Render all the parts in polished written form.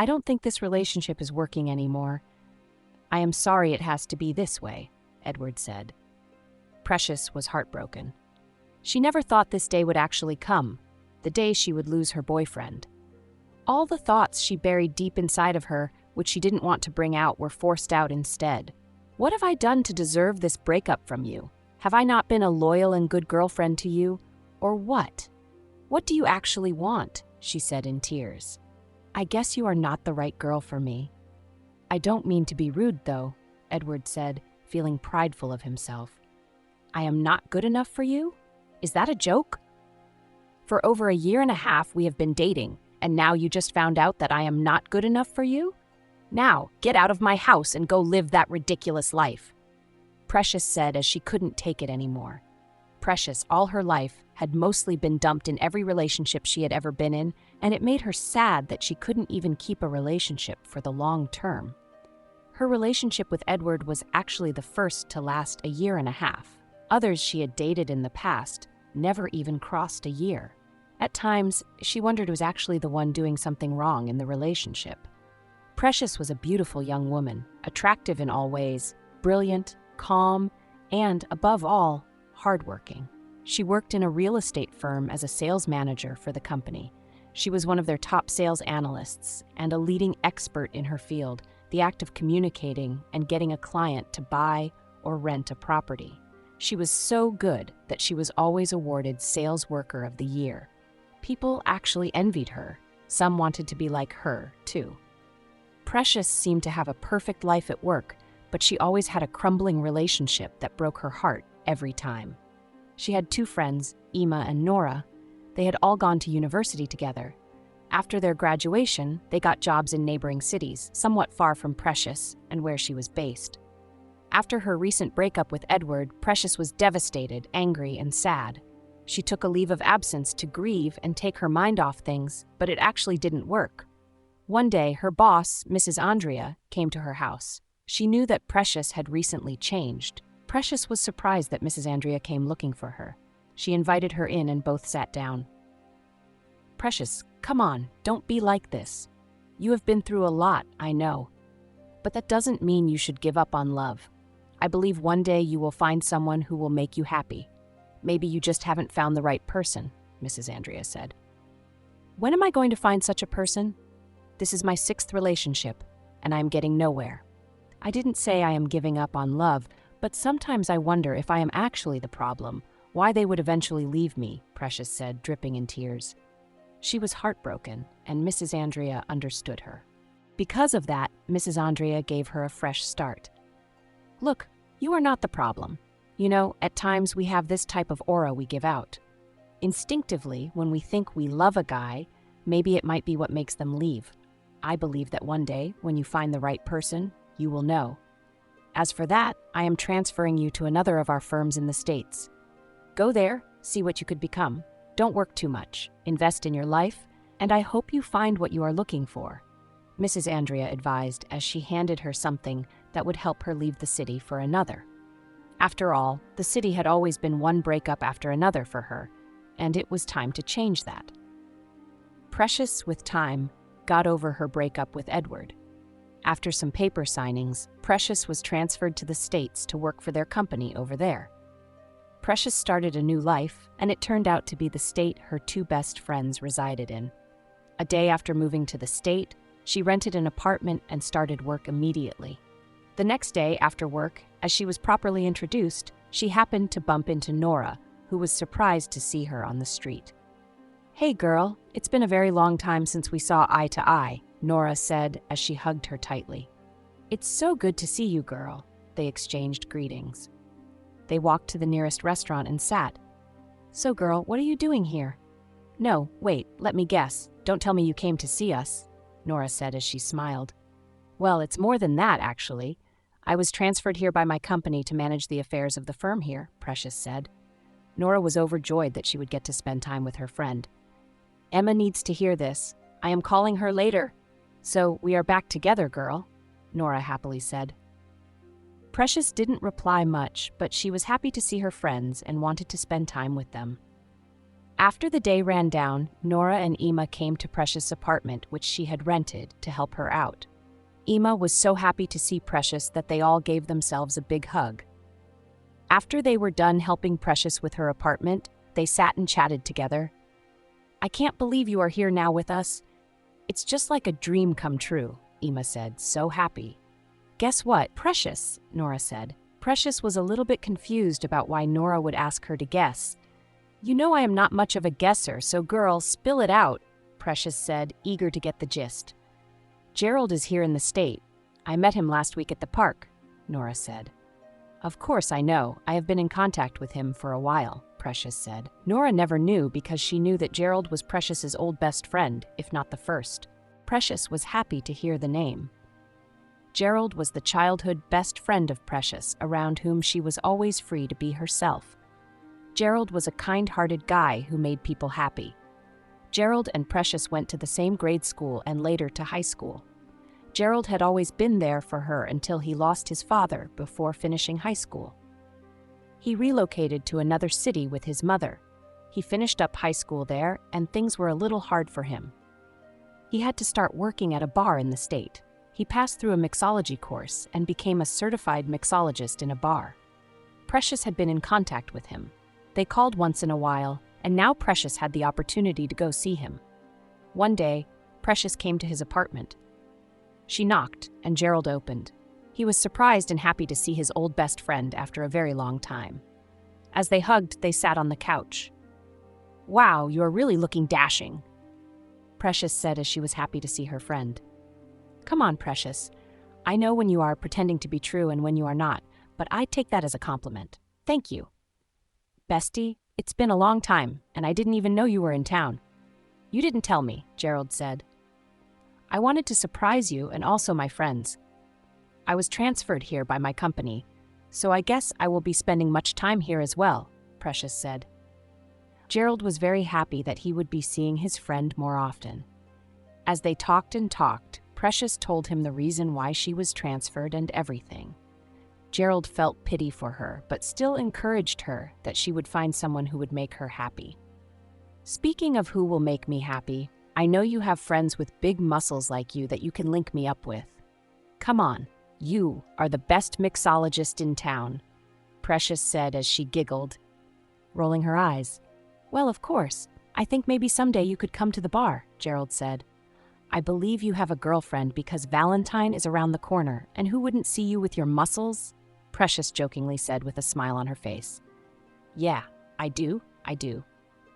I don't think this relationship is working anymore. I am sorry it has to be this way, Edward said. Precious was heartbroken. She never thought this day would actually come, the day she would lose her boyfriend. All the thoughts she buried deep inside of her, which she didn't want to bring out, were forced out instead. What have I done to deserve this breakup from you? Have I not been a loyal and good girlfriend to you? Or what? What do you actually want? She said in tears. I guess you are not the right girl for me. I don't mean to be rude, though, Edward said, feeling prideful of himself. I am not good enough for you? Is that a joke? For over a year and a half we have been dating, and now you just found out that I am not good enough for you? Now, get out of my house and go live that ridiculous life. Precious said as she couldn't take it anymore. Precious, all her life, had mostly been dumped in every relationship she had ever been in, and it made her sad that she couldn't even keep a relationship for the long term. Her relationship with Edward was actually the first to last a year and a half. Others she had dated in the past never even crossed a year. At times, she wondered who was actually the one doing something wrong in the relationship. Precious was a beautiful young woman, attractive in all ways, brilliant, calm, and, above all, hardworking. She worked in a real estate firm as a sales manager for the company. She was one of their top sales analysts and a leading expert in her field, the act of communicating and getting a client to buy or rent a property. She was so good that she was always awarded Sales Worker of the Year. People actually envied her. Some wanted to be like her, too. Precious seemed to have a perfect life at work, but she always had a crumbling relationship that broke her heart every time. She had two friends, Emma and Nora. They had all gone to university together. After their graduation, they got jobs in neighboring cities, somewhat far from Precious and where she was based. After her recent breakup with Edward, Precious was devastated, angry, and sad. She took a leave of absence to grieve and take her mind off things, but it actually didn't work. One day, her boss, Mrs. Andrea, came to her house. She knew that Precious had recently changed. Precious was surprised that Mrs. Andrea came looking for her. She invited her in and both sat down. Precious, come on, don't be like this. You have been through a lot, I know. But that doesn't mean you should give up on love. I believe one day you will find someone who will make you happy. Maybe you just haven't found the right person, Mrs. Andrea said. When am I going to find such a person? This is my 6th relationship, and I am getting nowhere. I didn't say I am giving up on love, but sometimes I wonder if I am actually the problem, why they would eventually leave me, Precious said, dripping in tears. She was heartbroken, and Mrs. Andrea understood her. Because of that, Mrs. Andrea gave her a fresh start. Look, you are not the problem. You know, at times we have this type of aura we give out. Instinctively, when we think we love a guy, maybe it might be what makes them leave. I believe that one day, when you find the right person, you will know. As for that, I am transferring you to another of our firms in the States. Go there, see what you could become. Don't work too much. Invest in your life, and I hope you find what you are looking for, Mrs. Andrea advised as she handed her something that would help her leave the city for another. After all, the city had always been one breakup after another for her, and it was time to change that. Precious, with time, got over her breakup with Edward. After some paper signings, Precious was transferred to the States to work for their company over there. Precious started a new life, and it turned out to be the state her two best friends resided in. A day after moving to the state, she rented an apartment and started work immediately. The next day after work, as she was properly introduced, she happened to bump into Nora, who was surprised to see her on the street. "Hey girl, it's been a very long time since we saw eye to eye," Nora said as she hugged her tightly. "It's so good to see you, girl." They exchanged greetings. They walked to the nearest restaurant and sat. "So girl, what are you doing here?" "No, wait, let me guess. Don't tell me you came to see us," Nora said as she smiled. "Well, it's more than that, actually. I was transferred here by my company to manage the affairs of the firm here," Precious said. Nora was overjoyed that she would get to spend time with her friend. "Emma needs to hear this. I am calling her later. So we are back together, girl," Nora happily said. Precious didn't reply much, but she was happy to see her friends and wanted to spend time with them. After the day ran down, Nora and Emma came to Precious' apartment, which she had rented, to help her out. Emma was so happy to see Precious that they all gave themselves a big hug. After they were done helping Precious with her apartment, they sat and chatted together. "I can't believe you are here now with us. It's just like a dream come true," Emma said, so happy. "Guess what, Precious," Nora said. Precious was a little bit confused about why Nora would ask her to guess. "You know I am not much of a guesser, so girl, spill it out," Precious said, eager to get the gist. "Gerald is here in the state. I met him last week at the park," Nora said. "Of course I know. I have been in contact with him for a while," Precious said. Nora never knew because she knew that Gerald was Precious's old best friend, if not the first. Precious was happy to hear the name. Gerald was the childhood best friend of Precious, around whom she was always free to be herself. Gerald was a kind-hearted guy who made people happy. Gerald and Precious went to the same grade school and later to high school. Gerald had always been there for her until he lost his father before finishing high school. He relocated to another city with his mother. He finished up high school there, and things were a little hard for him. He had to start working at a bar in the state. He passed through a mixology course and became a certified mixologist in a bar. Precious had been in contact with him. They called once in a while, and now Precious had the opportunity to go see him. One day, Precious came to his apartment. She knocked, and Gerald opened. He was surprised and happy to see his old best friend after a very long time. As they hugged, they sat on the couch. "Wow, you are really looking dashing," Precious said as she was happy to see her friend. "Come on, Precious. I know when you are pretending to be true and when you are not, but I take that as a compliment. Thank you." "Bestie, it's been a long time, and I didn't even know you were in town." "You didn't tell me," Gerald said. "I wanted to surprise you and also my friends. I was transferred here by my company, so I guess I will be spending much time here as well," Precious said. Gerald was very happy that he would be seeing his friend more often. As they talked and talked, Precious told him the reason why she was transferred and everything. Gerald felt pity for her, but still encouraged her that she would find someone who would make her happy. "Speaking of who will make me happy, I know you have friends with big muscles like you that you can link me up with. Come on, you are the best mixologist in town," Precious said as she giggled, rolling her eyes. "Well, of course. I think maybe someday you could come to the bar," Gerald said. "I believe you have a girlfriend because Valentine is around the corner, and who wouldn't see you with your muscles?" Precious jokingly said with a smile on her face. "Yeah, I do.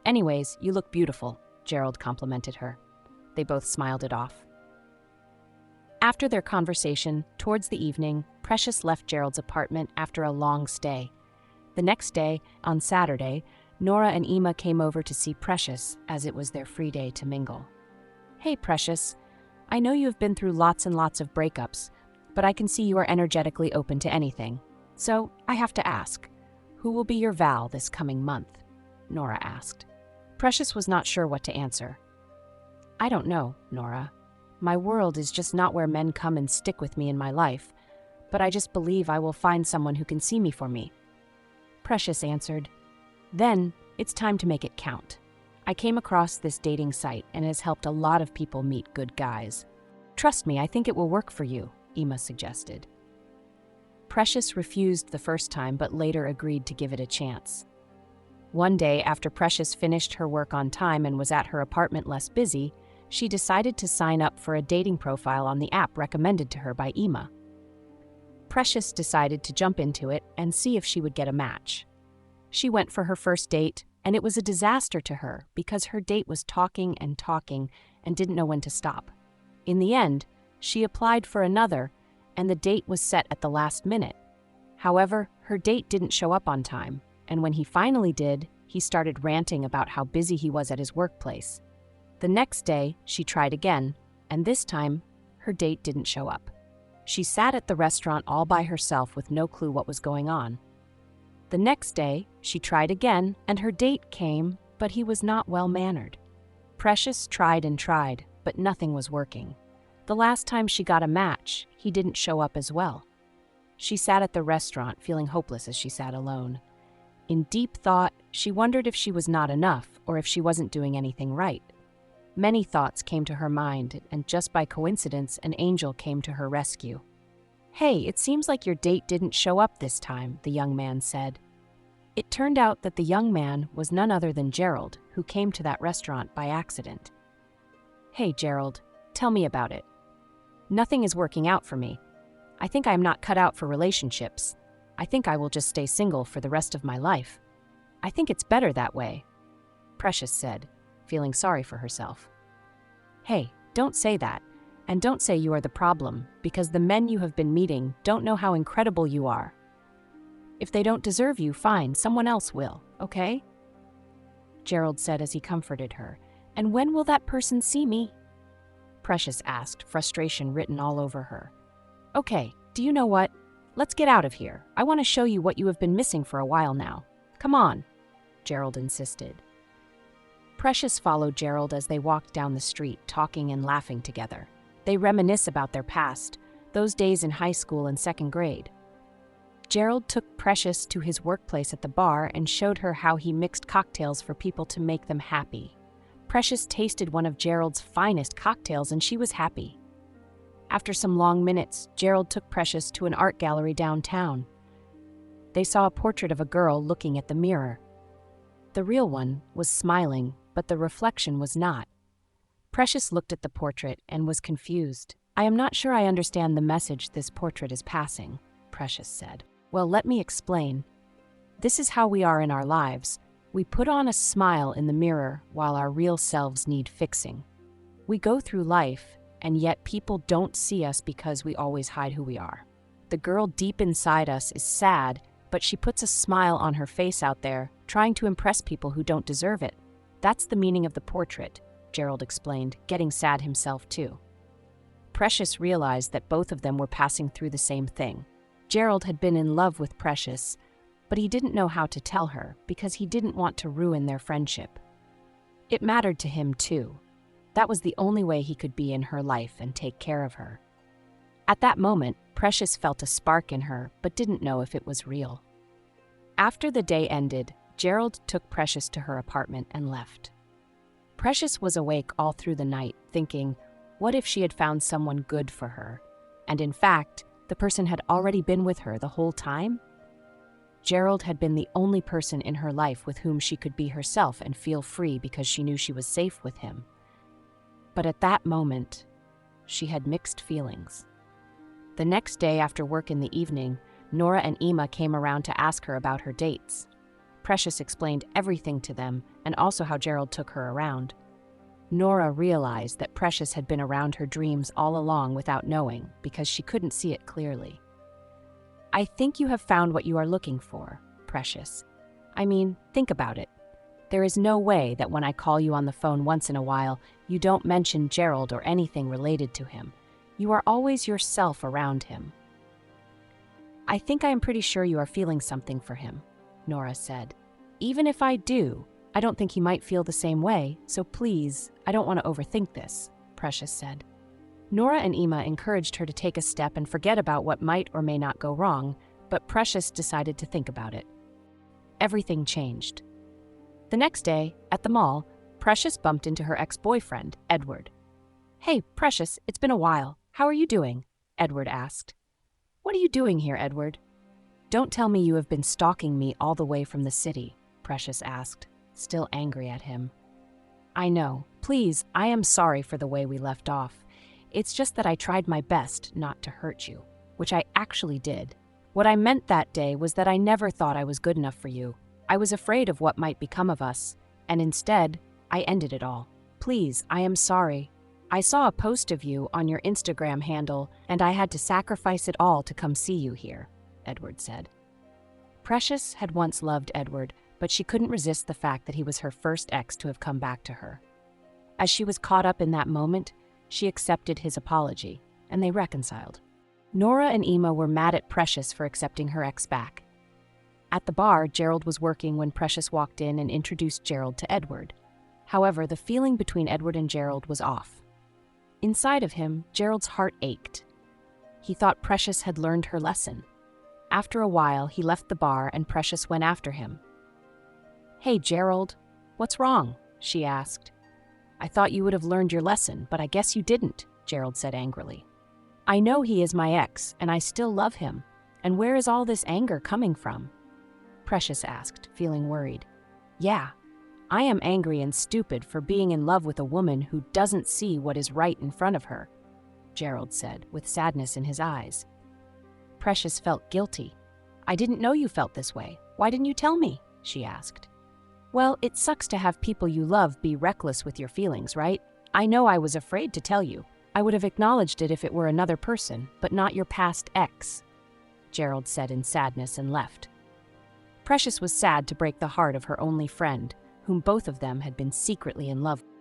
Anyways, you look beautiful," Gerald complimented her. They both smiled it off. After their conversation, towards the evening, Precious left Gerald's apartment after a long stay. The next day, on Saturday, Nora and Emma came over to see Precious, as it was their free day to mingle. "Hey, Precious. I know you have been through lots and lots of breakups, but I can see you are energetically open to anything. So, I have to ask, who will be your Val this coming month?" Nora asked. Precious was not sure what to answer. "I don't know, Nora. My world is just not where men come and stick with me in my life, but I just believe I will find someone who can see me for me." Precious answered, "Then, it's time to make it count. I came across this dating site and it has helped a lot of people meet good guys. Trust me, I think it will work for you," Emma suggested. Precious refused the first time but later agreed to give it a chance. One day, after Precious finished her work on time and was at her apartment less busy, she decided to sign up for a dating profile on the app recommended to her by Emma. Precious decided to jump into it and see if she would get a match. She went for her first date, and it was a disaster to her because her date was talking and didn't know when to stop. In the end, she applied for another, and the date was set at the last minute. However, her date didn't show up on time, and when he finally did, he started ranting about how busy he was at his workplace. The next day, she tried again, and this time, her date didn't show up. She sat at the restaurant all by herself with no clue what was going on. The next day, she tried again, and her date came, but he was not well-mannered. Precious tried and tried, but nothing was working. The last time she got a match, he didn't show up as well. She sat at the restaurant, feeling hopeless as she sat alone. In deep thought, she wondered if she was not enough or if she wasn't doing anything right. Many thoughts came to her mind, and just by coincidence, an angel came to her rescue. "Hey, it seems like your date didn't show up this time," the young man said. It turned out that the young man was none other than Gerald, who came to that restaurant by accident. "Hey, Gerald, tell me about it. Nothing is working out for me. I think I am not cut out for relationships. I think I will just stay single for the rest of my life. I think it's better that way," Precious said, feeling sorry for herself. "Hey, don't say that, and don't say you are the problem, because the men you have been meeting don't know how incredible you are. If they don't deserve you, fine, someone else will, okay?" Gerald said as he comforted her. "And when will that person see me?" Precious asked, frustration written all over her. "Okay, do you know what? Let's get out of here. I want to show you what you have been missing for a while now. Come on," Gerald insisted. Precious followed Gerald as they walked down the street, talking and laughing together. They reminisce about their past, those days in high school and second grade. Gerald took Precious to his workplace at the bar and showed her how he mixed cocktails for people to make them happy. Precious tasted one of Gerald's finest cocktails and she was happy. After some long minutes, Gerald took Precious to an art gallery downtown. They saw a portrait of a girl looking at the mirror. The real one was smiling, but the reflection was not. Precious looked at the portrait and was confused. "I am not sure I understand the message this portrait is passing," Precious said. "Well, let me explain. This is how we are in our lives. We put on a smile in the mirror while our real selves need fixing. We go through life, and yet people don't see us because we always hide who we are. The girl deep inside us is sad, but she puts a smile on her face out there, trying to impress people who don't deserve it. That's the meaning of the portrait," Gerald explained, getting sad himself too. Precious realized that both of them were passing through the same thing. Gerald had been in love with Precious, but he didn't know how to tell her because he didn't want to ruin their friendship. It mattered to him too. That was the only way he could be in her life and take care of her. At that moment, Precious felt a spark in her, but didn't know if it was real. After the day ended, Gerald took Precious to her apartment and left. Precious was awake all through the night, thinking, what if she had found someone good for her? And in fact, the person had already been with her the whole time? Gerald had been the only person in her life with whom she could be herself and feel free because she knew she was safe with him. But at that moment, she had mixed feelings. The next day after work in the evening, Nora and Emma came around to ask her about her dates. Precious explained everything to them and also how Gerald took her around. Nora realized that Precious had been around her dreams all along without knowing because she couldn't see it clearly. "I think you have found what you are looking for, Precious. I mean, think about it. There is no way that when I call you on the phone once in a while, you don't mention Gerald or anything related to him. You are always yourself around him." "I think I am pretty sure you are feeling something for him," Nora said. "Even if I do, I don't think he might feel the same way, so please, I don't want to overthink this," Precious said. Nora and Emma encouraged her to take a step and forget about what might or may not go wrong, but Precious decided to think about it. Everything changed. The next day, at the mall, Precious bumped into her ex-boyfriend, Edward. "Hey, Precious, it's been a while. How are you doing?" Edward asked. "What are you doing here, Edward?" "Don't tell me you have been stalking me all the way from the city," Precious asked, still angry at him. "I know. Please, I am sorry for the way we left off. It's just that I tried my best not to hurt you, which I actually did. What I meant that day was that I never thought I was good enough for you. I was afraid of what might become of us, and instead, I ended it all. Please, I am sorry. I saw a post of you on your Instagram handle, and I had to sacrifice it all to come see you here," Edward said. Precious had once loved Edward, but she couldn't resist the fact that he was her first ex to have come back to her. As she was caught up in that moment, she accepted his apology, and they reconciled. Nora and Emma were mad at Precious for accepting her ex back. At the bar, Gerald was working when Precious walked in and introduced Gerald to Edward. However, the feeling between Edward and Gerald was off. Inside of him, Gerald's heart ached. He thought Precious had learned her lesson. After a while, he left the bar and Precious went after him. "Hey, Gerald, what's wrong?" she asked. "I thought you would have learned your lesson, but I guess you didn't," Gerald said angrily. "I know he is my ex, and I still love him. And where is all this anger coming from?" Precious asked, feeling worried. "Yeah, I am angry and stupid for being in love with a woman who doesn't see what is right in front of her," Gerald said, with sadness in his eyes. Precious felt guilty. "I didn't know you felt this way. Why didn't you tell me?" she asked. "Well, it sucks to have people you love be reckless with your feelings, right? I know I was afraid to tell you. I would have acknowledged it if it were another person, but not your past ex," Gerald said in sadness and left. Precious was sad to break the heart of her only friend, whom both of them had been secretly in love with.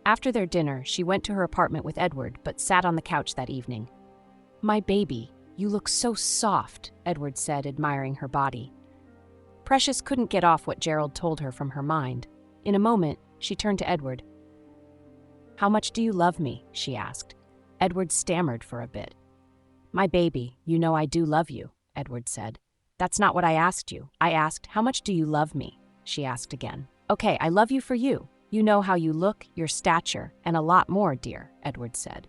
After their dinner, she went to her apartment with Edward, but sat on the couch that evening. "My baby, you look so soft," Edward said, admiring her body. Precious couldn't get off what Gerald told her from her mind. In a moment, she turned to Edward. "How much do you love me?" she asked. Edward stammered for a bit. "My baby, you know I do love you," Edward said. "That's not what I asked you. I asked, how much do you love me?" she asked again. "Okay, I love you for you. You know how you look, your stature, and a lot more, dear," Edward said.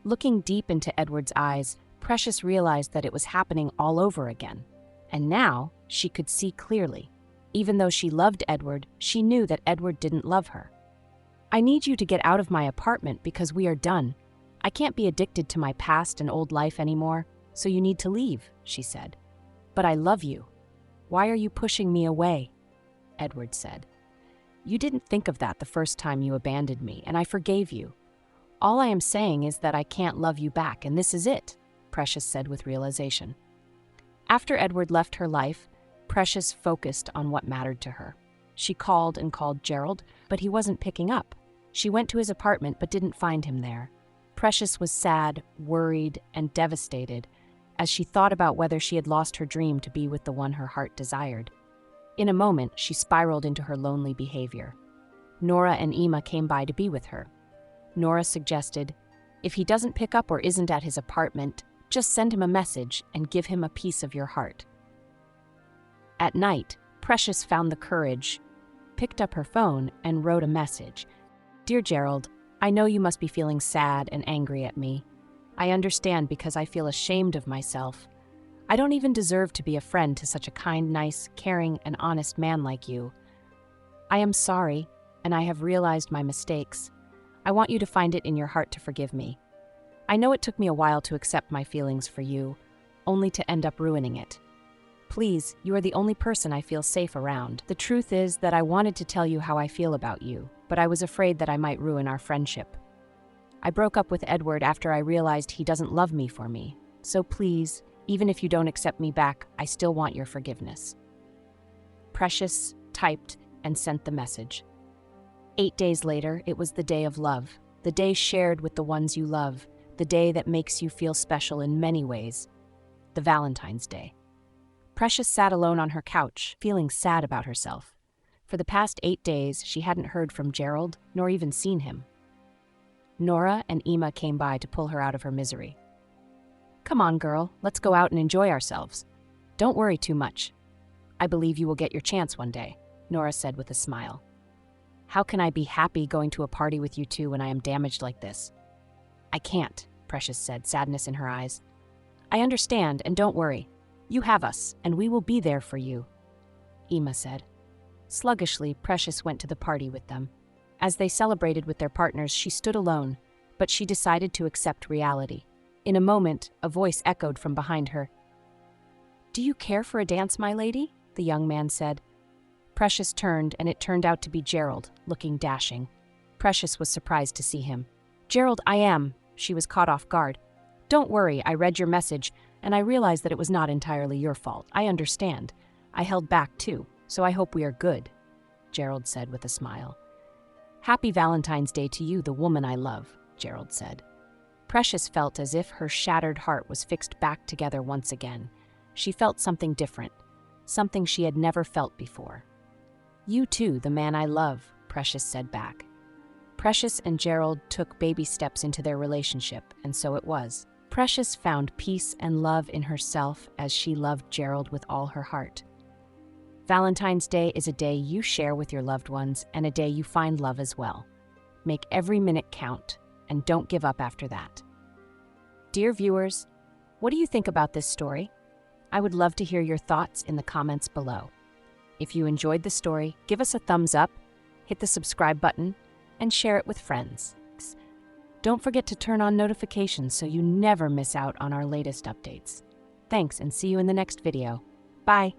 Looking deep into Edward's eyes, Precious realized that it was happening all over again. And now, she could see clearly. Even though she loved Edward, she knew that Edward didn't love her. "I need you to get out of my apartment because we are done. I can't be addicted to my past and old life anymore, so you need to leave," she said. "But I love you. Why are you pushing me away?" Edward said. "You didn't think of that the first time you abandoned me, and I forgave you. All I am saying is that I can't love you back, and this is it," Precious said with realization. After Edward left her life, Precious focused on what mattered to her. She called and called Gerald, but he wasn't picking up. She went to his apartment but didn't find him there. Precious was sad, worried, and devastated as she thought about whether she had lost her dream to be with the one her heart desired. In a moment, she spiraled into her lonely behavior. Nora and Ima came by to be with her. Nora suggested, "If he doesn't pick up or isn't at his apartment, just send him a message and give him a piece of your heart." At night, Precious found the courage, picked up her phone, and wrote a message. "Dear Gerald, I know you must be feeling sad and angry at me. I understand because I feel ashamed of myself. I don't even deserve to be a friend to such a kind, nice, caring, and honest man like you. I am sorry, and I have realized my mistakes. I want you to find it in your heart to forgive me. I know it took me a while to accept my feelings for you, only to end up ruining it. Please, you are the only person I feel safe around. The truth is that I wanted to tell you how I feel about you, but I was afraid that I might ruin our friendship. I broke up with Edward after I realized he doesn't love me for me. So please, even if you don't accept me back, I still want your forgiveness." Precious typed and sent the message. 8 days later, it was the day of love, the day shared with the ones you love, the day that makes you feel special in many ways, the Valentine's Day. Precious sat alone on her couch, feeling sad about herself. For the past 8 days, she hadn't heard from Gerald, nor even seen him. Nora and Ima came by to pull her out of her misery. "Come on, girl, let's go out and enjoy ourselves. Don't worry too much. I believe you will get your chance one day," Nora said with a smile. "How can I be happy going to a party with you two when I am damaged like this?" "I can't," Precious said, sadness in her eyes. "I understand, and don't worry. You have us, and we will be there for you," Ima said. Sluggishly, Precious went to the party with them. As they celebrated with their partners, she stood alone, but she decided to accept reality. In a moment, a voice echoed from behind her. "Do you care for a dance, my lady?" the young man said. Precious turned, and it turned out to be Gerald, looking dashing. Precious was surprised to see him. "Gerald, I am." She was caught off guard. "Don't worry, I read your message, and I realized that it was not entirely your fault. I understand. I held back too, so I hope we are good," Gerald said with a smile. "Happy Valentine's Day to you, the woman I love," Gerald said. Precious felt as if her shattered heart was fixed back together once again. She felt something different, something she had never felt before. "You too, the man I love," Precious said back. Precious and Gerald took baby steps into their relationship, and so it was. Precious found peace and love in herself as she loved Gerald with all her heart. Valentine's Day is a day you share with your loved ones and a day you find love as well. Make every minute count, and don't give up after that. Dear viewers, what do you think about this story? I would love to hear your thoughts in the comments below. If you enjoyed the story, give us a thumbs up, hit the subscribe button, and share it with friends. Don't forget to turn on notifications so you never miss out on our latest updates. Thanks, and see you in the next video. Bye.